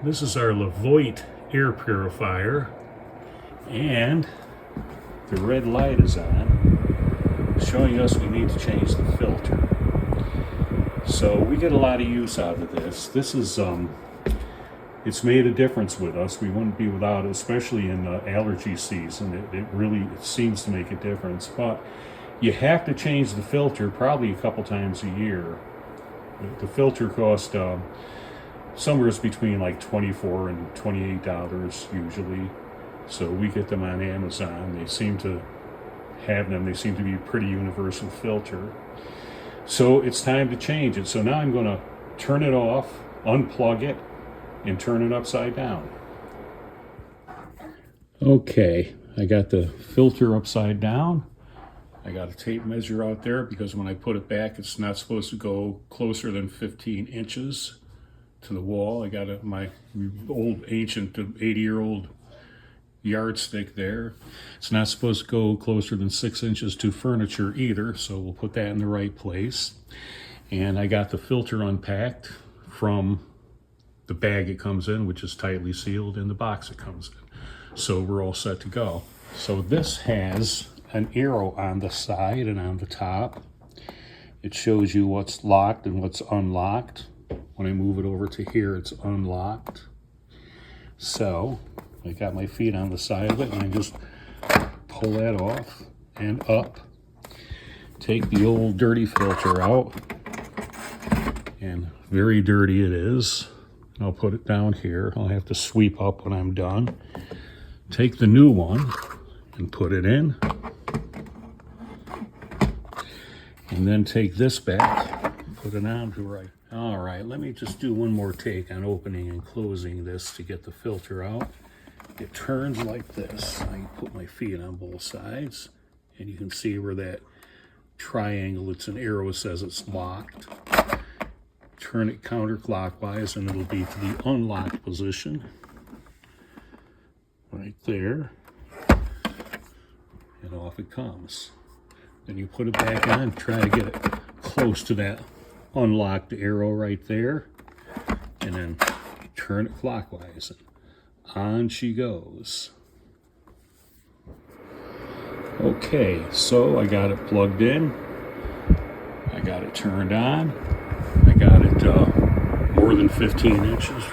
This is our Levoit Air Purifier, and the red light is on, showing us we need to change the filter. So we get a lot of use out of this. This is, it's made a difference with us. We wouldn't be without it, especially in allergy season. It really seems to make a difference. But you have to change the filter probably a couple times a year. The filter costs somewhere between like $24 and $28 usually. So we get them on Amazon. They seem to have them. They seem to be a pretty universal filter. So it's time to change it. So now I'm going to turn it off, unplug it, and turn it upside down. Okay, I got the filter upside down. I got a tape measure out there because when I put it back, it's not supposed to go closer than 15 inches to the wall. I got my old ancient 80-year-old yardstick there. It's not supposed to go closer than 6 inches to furniture either, so we'll put that in the right place. And I got the filter unpacked from the bag it comes in, which is tightly sealed, and the box it comes in. So we're all set to go. So this has an arrow on the side and on the top. It shows you what's locked and what's unlocked. When I move it over to here, it's unlocked. So I got my feet on the side of it, and I just pull that off and up. Take the old dirty filter out, and very dirty it is. I'll put it down here. I'll have to sweep up when I'm done. Take the new one and put it in. And then take this back, put it on to right. All right, let me just do one more take on opening and closing this to get the filter out. It turns like this. I put my feet on both sides, and you can see where that triangle, it's an arrow, says it's locked. Turn it counterclockwise, and it'll be to the unlocked position. Right there. And off it comes. Then you put it back on, try to get it close to that unlocked arrow right there, and then turn it clockwise. On she goes. Okay, so I got it plugged in. I got it turned on. I got it more than 15 inches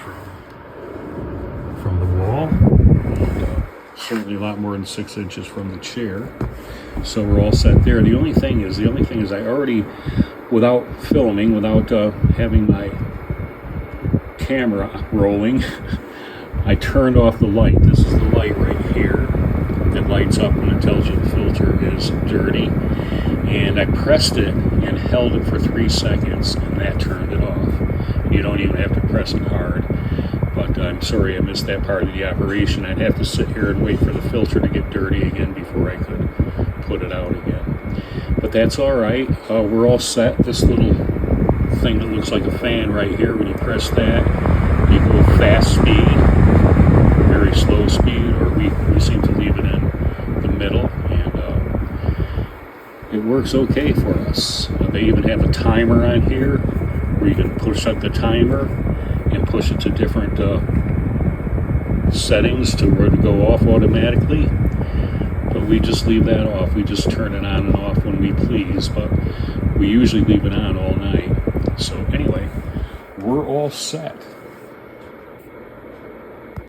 from the wall. And, certainly a lot more than 6 inches from the chair. So we're all set there. The only thing is I already, without filming, without having my camera rolling, I turned off the light. This is the light right here that lights up when it tells you the filter is dirty. And I pressed it and held it for 3 seconds, and that turned it off. You don't even have to press it hard. But I'm sorry I missed that part of the operation. I'd have to sit here and wait for the filter to get dirty again before I could put it out again. But that's all right. We're all set. This little thing that looks like a fan right here, when you press that, you go fast speed, very slow speed, or we seem to leave it in the middle, and it works okay for us. They even have a timer on here where you can push up the timer and push it to different settings to where to go off automatically. But we just leave that off. We just turn it on and off when we please, but we usually leave it on all night. So anyway, we're all set.